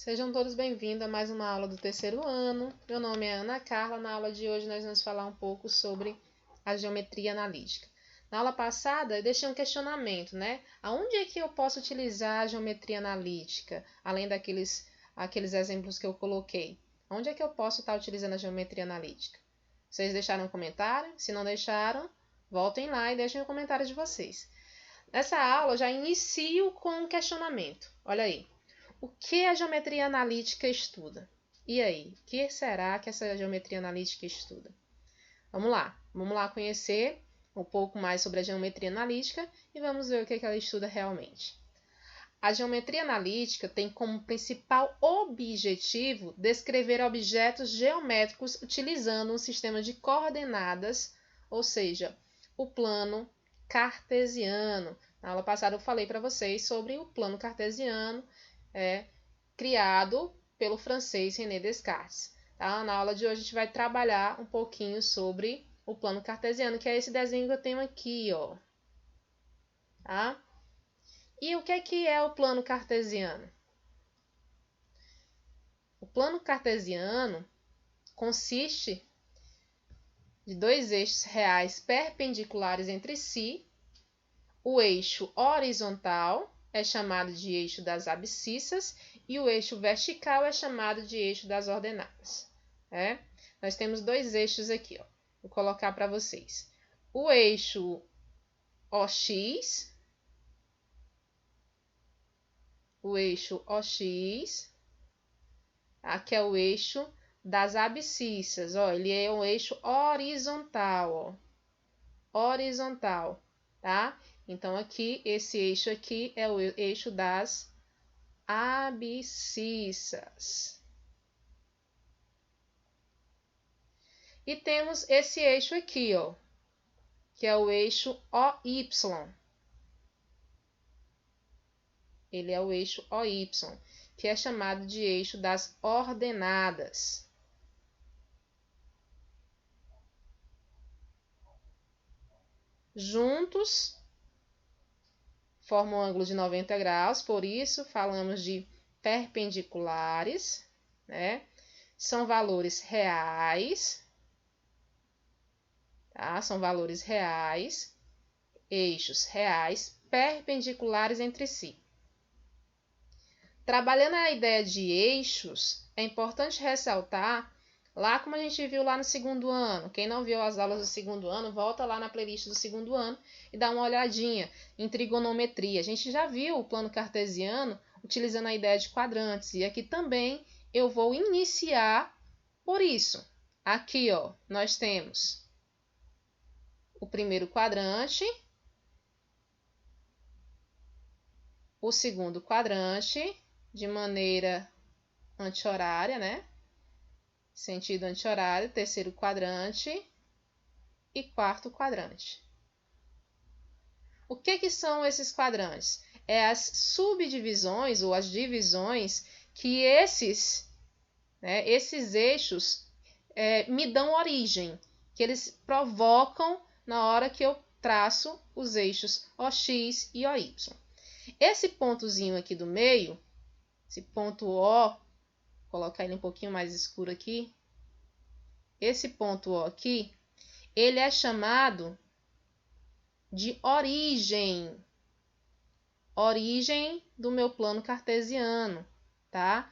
Sejam todos bem-vindos a mais uma aula do terceiro ano. Meu nome é Ana Carla. Na aula de hoje nós vamos falar um pouco sobre a geometria analítica. Na aula passada eu deixei um questionamento, né? Aonde é que eu posso utilizar a geometria analítica, além daqueles exemplos que eu coloquei? Onde é que eu posso estar utilizando a geometria analítica? Vocês deixaram um comentário? Se não deixaram, voltem lá e deixem o comentário de vocês. Nessa aula eu já inicio com um questionamento. Olha aí. O que a geometria analítica estuda? E aí, o que será que essa geometria analítica estuda? Vamos lá conhecer um pouco mais sobre a geometria analítica e vamos ver o que ela estuda realmente. A geometria analítica tem como principal objetivo descrever objetos geométricos utilizando um sistema de coordenadas, ou seja, o plano cartesiano. Na aula passada eu falei para vocês sobre o plano cartesiano, criado pelo francês René Descartes. Tá? Na aula de hoje a gente vai trabalhar um pouquinho sobre o plano cartesiano, que é esse desenho que eu tenho aqui, ó. Tá? E o que é o plano cartesiano? O plano cartesiano consiste de dois eixos reais perpendiculares entre si. O eixo horizontal é chamado de eixo das abscissas e o eixo vertical é chamado de eixo das ordenadas. Nós temos dois eixos aqui, ó. Vou colocar para vocês. O eixo OX, aqui é o eixo das abscissas, ó, ele é um eixo horizontal, ó, horizontal, tá? Então, aqui, esse eixo aqui é o eixo das abscissas. E temos esse eixo aqui, ó, que é o eixo OY. Ele é o eixo OY, que é chamado de eixo das ordenadas. Juntos formam um ângulo de 90 graus, por isso falamos de perpendiculares, né? São valores reais, tá? São valores reais, eixos reais, perpendiculares entre si. Trabalhando a ideia de eixos, é importante ressaltar, lá como a gente viu lá no segundo ano, quem não viu as aulas do segundo ano, volta lá na playlist do segundo ano e dá uma olhadinha em trigonometria. A gente já viu o plano cartesiano utilizando a ideia de quadrantes, e aqui também eu vou iniciar por isso. Aqui, ó, nós temos o primeiro quadrante, o segundo quadrante, de maneira anti-horária, né? Sentido anti-horário, terceiro quadrante e quarto quadrante. O que são esses quadrantes? É as subdivisões ou as divisões que esses eixos me dão origem, que eles provocam na hora que eu traço os eixos OX e OY. Esse pontozinho aqui do meio, esse ponto O, vou colocar ele um pouquinho mais escuro aqui. Esse ponto O aqui, ele é chamado de origem. Origem do meu plano cartesiano, tá?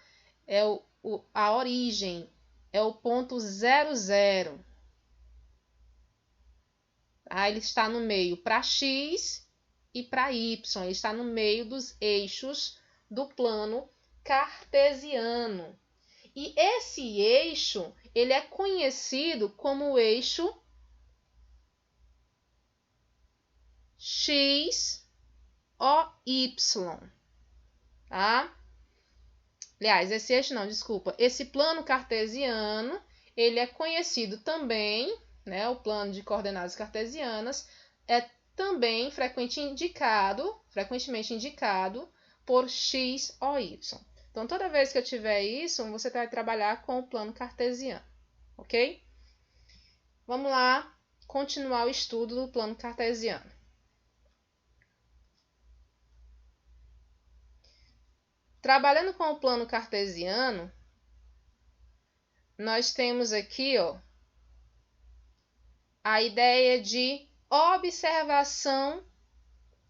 A origem é o ponto 00. Tá? Ele está no meio para X e para Y. Ele está no meio dos eixos do plano cartesiano. E esse eixo, ele é conhecido como o eixo XOY, tá? Aliás, esse eixo não, desculpa. Esse plano cartesiano, ele é conhecido também, né? O plano de coordenadas cartesianas é também frequentemente indicado por X ou Y. Então, toda vez que eu tiver isso, você vai trabalhar com o plano cartesiano, ok? Vamos lá continuar o estudo do plano cartesiano. Trabalhando com o plano cartesiano, nós temos aqui, ó, a ideia de observação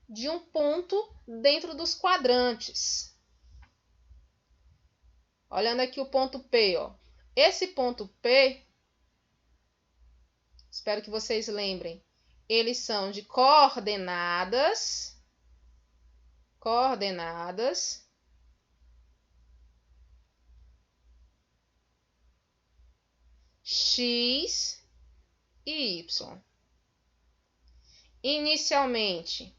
de um ponto dentro dos quadrantes. Olhando aqui o ponto P, ó. Esse ponto P, espero que vocês lembrem, eles são de coordenadas x e y. Inicialmente,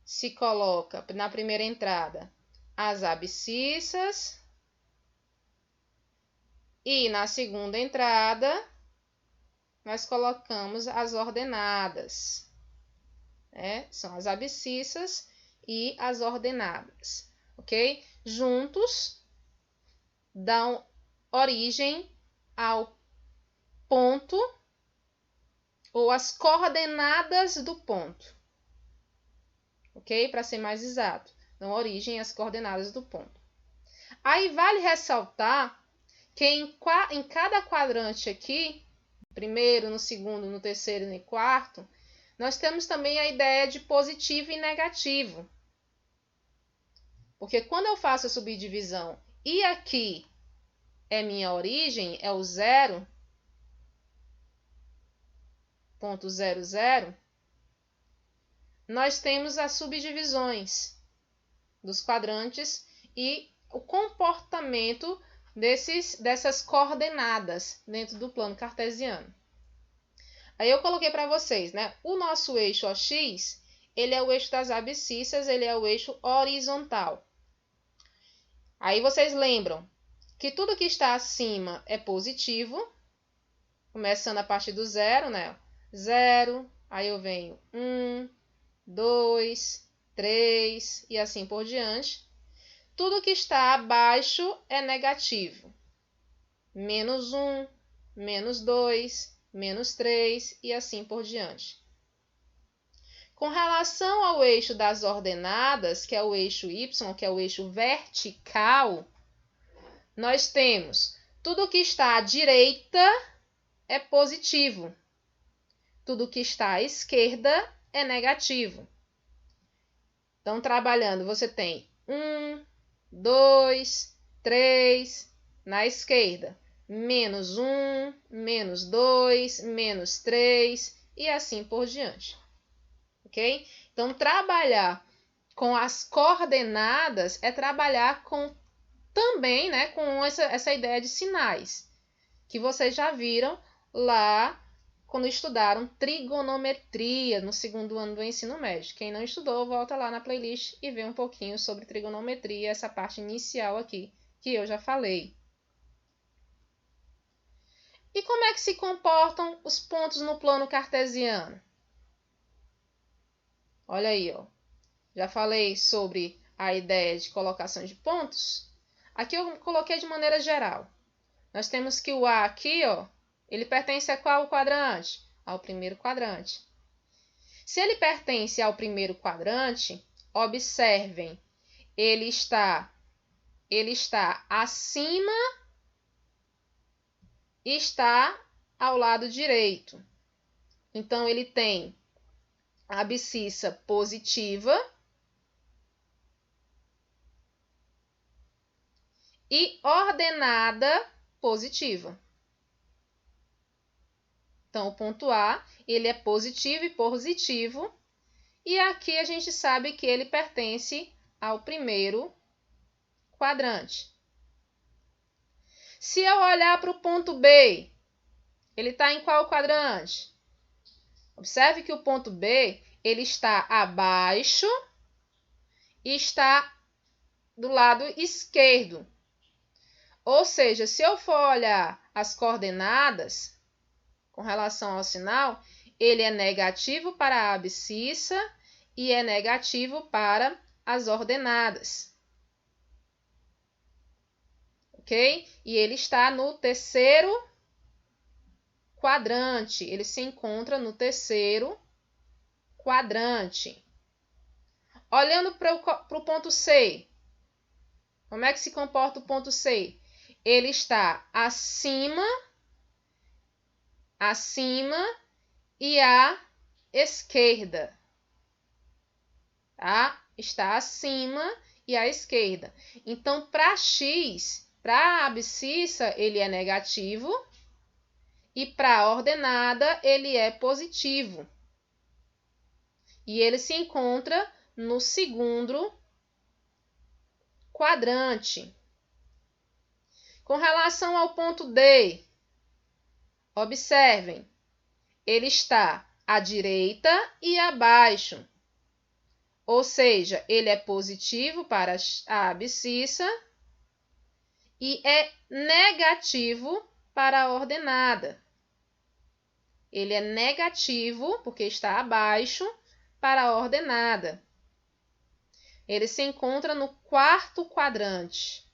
se coloca na primeira entrada as abscissas e na segunda entrada nós colocamos as ordenadas, né? São as abscissas e as ordenadas, ok? Juntos dão origem ao ponto ou as coordenadas do ponto, ok? Para ser mais exato, dão origem às coordenadas do ponto. Aí vale ressaltar que em cada quadrante aqui, primeiro, no segundo, no terceiro e no quarto, nós temos também a ideia de positivo e negativo. Porque quando eu faço a subdivisão e aqui é minha origem, é o 0,00, nós temos as subdivisões dos quadrantes e o comportamento dessas coordenadas dentro do plano cartesiano. Aí eu coloquei para vocês, né? O nosso eixo OX, ele é o eixo das abscissas, ele é o eixo horizontal. Aí vocês lembram que tudo que está acima é positivo, começando a partir do 0, né? 0, aí eu venho 1, 2, 3 e assim por diante. Tudo que está abaixo é negativo. Menos 1, menos 2, menos 3 e assim por diante. Com relação ao eixo das ordenadas, que é o eixo Y, que é o eixo vertical, nós temos tudo que está à direita é positivo. Tudo que está à esquerda é negativo. Então, trabalhando, você tem 1, 2, 3 na esquerda, menos 1, menos 2, menos 3 e assim por diante. Ok? Então, trabalhar com as coordenadas é trabalhar com também, né, com essa ideia de sinais, que vocês já viram lá quando estudaram trigonometria no segundo ano do ensino médio. Quem não estudou, volta lá na playlist e vê um pouquinho sobre trigonometria, essa parte inicial aqui, que eu já falei. E como é que se comportam os pontos no plano cartesiano? Olha aí, ó. Já falei sobre a ideia de colocação de pontos. Aqui eu coloquei de maneira geral. Nós temos que o A aqui, ó, ele pertence a qual quadrante? Ao primeiro quadrante. Se ele pertence ao primeiro quadrante, observem, ele está acima e está ao lado direito. Então, ele tem a abscissa positiva e ordenada positiva. Então, o ponto A, ele é positivo e positivo, e aqui a gente sabe que ele pertence ao primeiro quadrante. Se eu olhar para o ponto B, ele está em qual quadrante? Observe que o ponto B, ele está abaixo e está do lado esquerdo. Ou seja, se eu for olhar as coordenadas com relação ao sinal, ele é negativo para a abscissa e é negativo para as ordenadas. Ok? E ele está no terceiro quadrante. Ele se encontra no terceiro quadrante. Olhando para o ponto C, Como é que se comporta o ponto C? Ele está acima e à esquerda. Tá? Está acima e à esquerda. Então, para x, para a abscissa, ele é negativo e para a ordenada, ele é positivo. E ele se encontra no segundo quadrante. Com relação ao ponto D, observem, ele está à direita e abaixo. Ou seja, ele é positivo para a abscissa e é negativo para a ordenada. Ele é negativo, porque está abaixo, para a ordenada. Ele se encontra no quarto quadrante.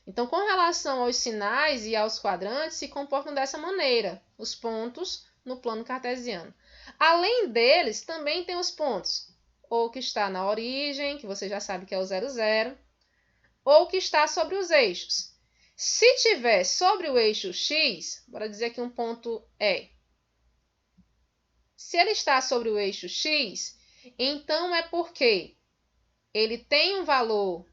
Então, com relação aos sinais e aos quadrantes, se comportam dessa maneira, os pontos no plano cartesiano. Além deles, também tem os pontos, ou que está na origem, que você já sabe que é o 0, 0, ou que está sobre os eixos. Se tiver sobre o eixo x, bora dizer que um ponto é. Se ele está sobre o eixo x, então é porque ele tem um valor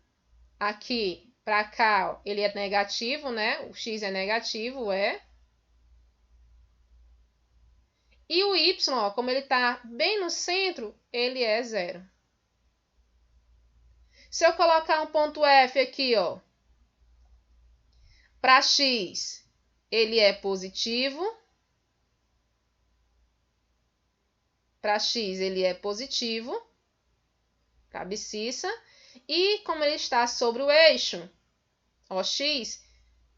aqui para cá, ele é negativo, né? O x é negativo, E o y, ó, como ele está bem no centro, ele é 0. Se eu colocar um ponto F aqui, ó, para x, ele é positivo. Para x, ele é positivo, para a abscissa. E como ele está sobre o eixo, OX,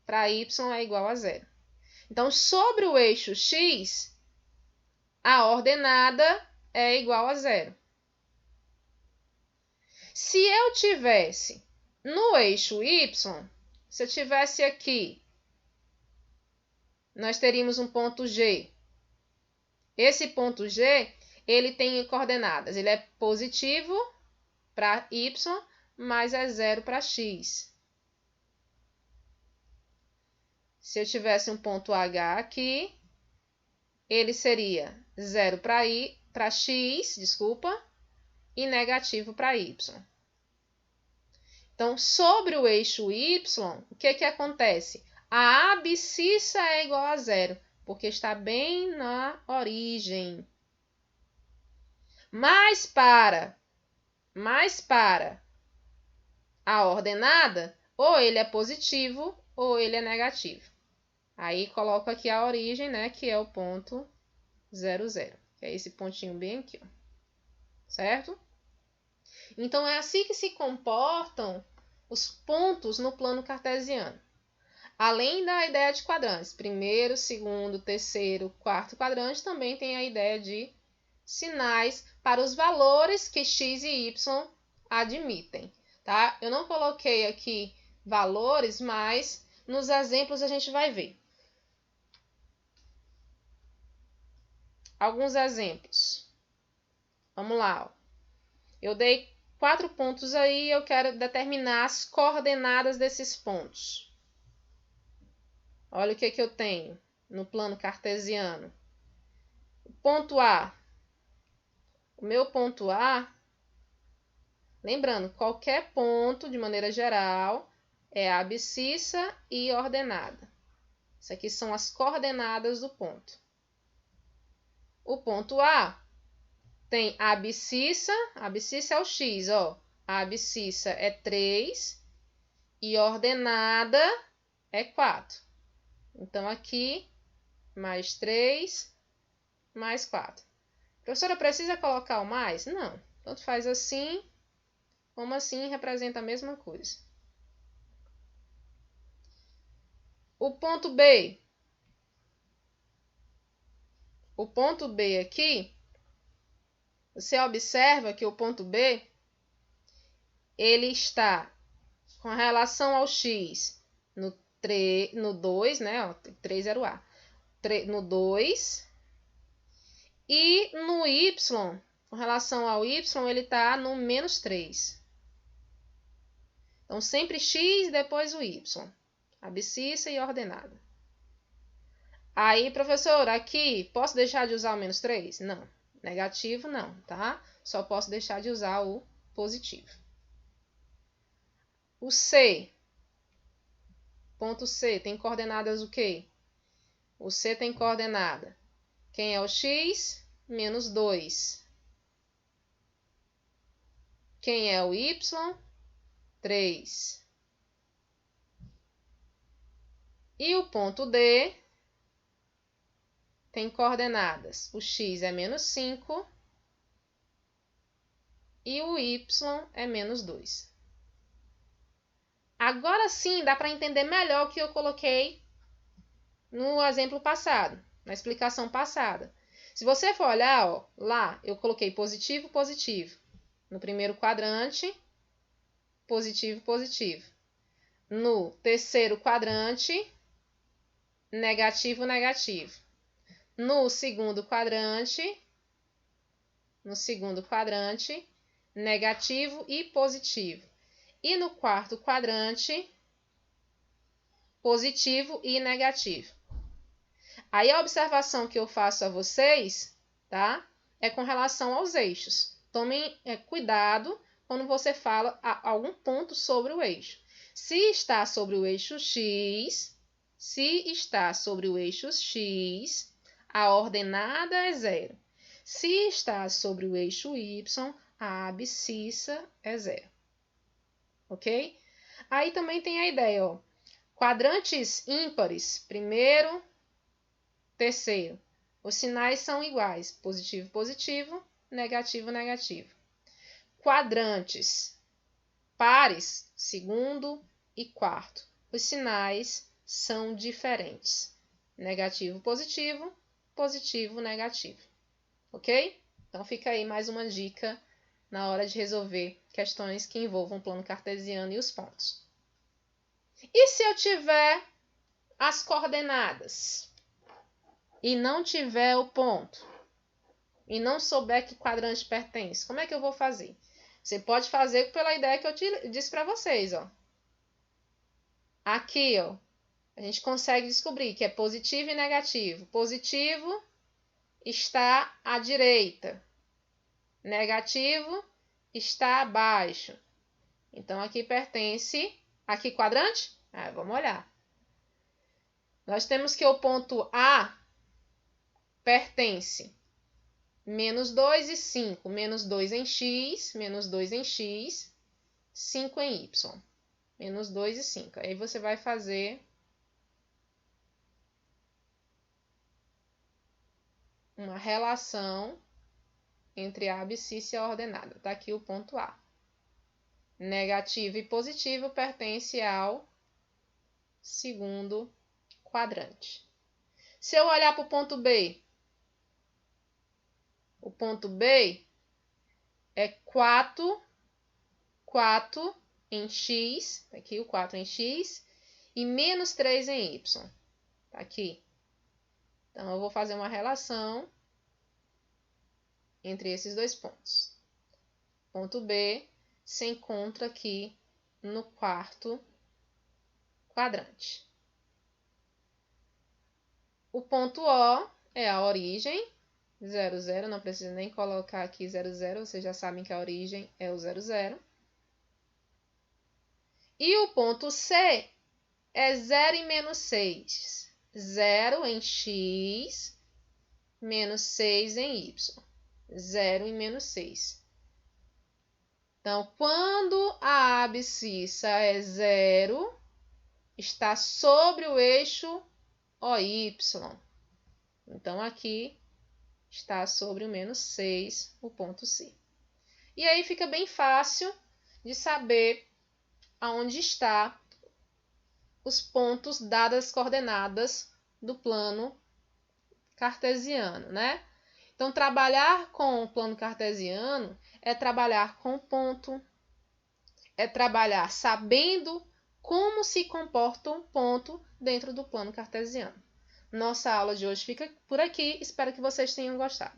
para y é igual a 0. Então, sobre o eixo x, a ordenada é igual a 0. Se eu tivesse no eixo y, se eu tivesse aqui, nós teríamos um ponto G. Esse ponto G, ele tem coordenadas. Ele é positivo para y, mas é 0 para x. Se eu tivesse um ponto H aqui, ele seria 0 para x, desculpa, e negativo para y. Então, sobre o eixo y, o que acontece? A abscissa é igual a 0, porque está bem na origem. Mas para a ordenada, ou ele é positivo ou ele é negativo. Aí coloco aqui a origem, né, que é o ponto 0, 0. Que é esse pontinho bem aqui, ó. Certo? Então, é assim que se comportam os pontos no plano cartesiano. Além da ideia de quadrantes, primeiro, segundo, terceiro, quarto quadrante, também tem a ideia de sinais para os valores que x e y admitem, tá? Eu não coloquei aqui valores, mas nos exemplos a gente vai ver. Alguns exemplos. Vamos lá, ó. Eu dei 4 pontos aí, eu quero determinar as coordenadas desses pontos. Olha o que eu tenho no plano cartesiano. O ponto A. O meu ponto A, lembrando, qualquer ponto, de maneira geral, é a abscissa e ordenada. Isso aqui são as coordenadas do ponto. O ponto A tem a abscissa é o x, ó. A abscissa é 3 e ordenada é 4. Então, aqui, mais 3, mais 4. Professora, precisa colocar o mais? Não. Tanto faz assim, como assim, representa a mesma coisa. O ponto B. O ponto B aqui, você observa que o ponto B, ele está com relação ao x no 2, né? Ó, 3 era o A. No 2. E no y, com relação ao y, ele está no -3. Então, sempre x, depois o y. Abscissa e ordenada. Aí, professor, aqui, posso deixar de usar o menos 3? Não. Negativo, não, tá? Só posso deixar de usar o positivo. O C. Ponto C tem coordenadas o quê? O C tem coordenada. Quem é o x? Menos 2. Quem é o y? 3. E o ponto D tem coordenadas. O x é menos 5 e o y é menos 2. Agora sim, dá para entender melhor o que eu coloquei no exemplo passado, na explicação passada. Se você for olhar, ó, lá eu coloquei positivo, positivo. No primeiro quadrante, positivo, positivo. No terceiro quadrante, negativo, negativo. No segundo quadrante, negativo e positivo. E no quarto quadrante, positivo e negativo. Aí a observação que eu faço a vocês, tá? É com relação aos eixos. Tomem cuidado quando você fala algum ponto sobre o eixo. Se está sobre o eixo x, a ordenada é 0. Se está sobre o eixo y, a abscissa é 0. Ok? Aí também tem a ideia, ó. Quadrantes ímpares, primeiro, terceiro. Os sinais são iguais, positivo, positivo, negativo, negativo. Quadrantes pares, segundo e quarto. Os sinais são diferentes. Negativo, positivo, positivo, negativo. Ok? Então fica aí mais uma dica na hora de resolver questões que envolvam o plano cartesiano e os pontos. E se eu tiver as coordenadas e não tiver o ponto, e não souber que quadrante pertence, como é que eu vou fazer? Você pode fazer pela ideia que eu disse para vocês, ó. Aqui, ó, a gente consegue descobrir que é positivo e negativo. Positivo está à direita. Negativo está abaixo. Então, aqui pertence... Aqui, quadrante? Vamos olhar. Nós temos que o ponto A pertence menos 2 e 5. Menos 2 em x, menos 2 em x, 5 em y. Menos 2 e 5. Aí você vai fazer uma relação entre a abscissa e a ordenada. Está aqui o ponto A. Negativo e positivo pertence ao segundo quadrante. Se eu olhar para o ponto B é 4 em x, tá aqui o 4 em x, e menos 3 em y. Tá aqui. Então, eu vou fazer uma relação entre esses dois pontos. Ponto B se encontra aqui no quarto quadrante. O ponto O é a origem, 0, 0, não precisa nem colocar aqui 0, 0, vocês já sabem que a origem é o 0, 0. E o ponto C é 0 e menos 6. 0 em x, menos 6 em y. 0 e menos 6. Então, quando a abscissa é 0, está sobre o eixo OY. Então, aqui está sobre o menos 6, o ponto C. E aí fica bem fácil de saber aonde está os pontos dadas as coordenadas do plano cartesiano, né? Então, trabalhar com o plano cartesiano é trabalhar com o ponto, é trabalhar sabendo como se comporta um ponto dentro do plano cartesiano. Nossa aula de hoje fica por aqui. Espero que vocês tenham gostado.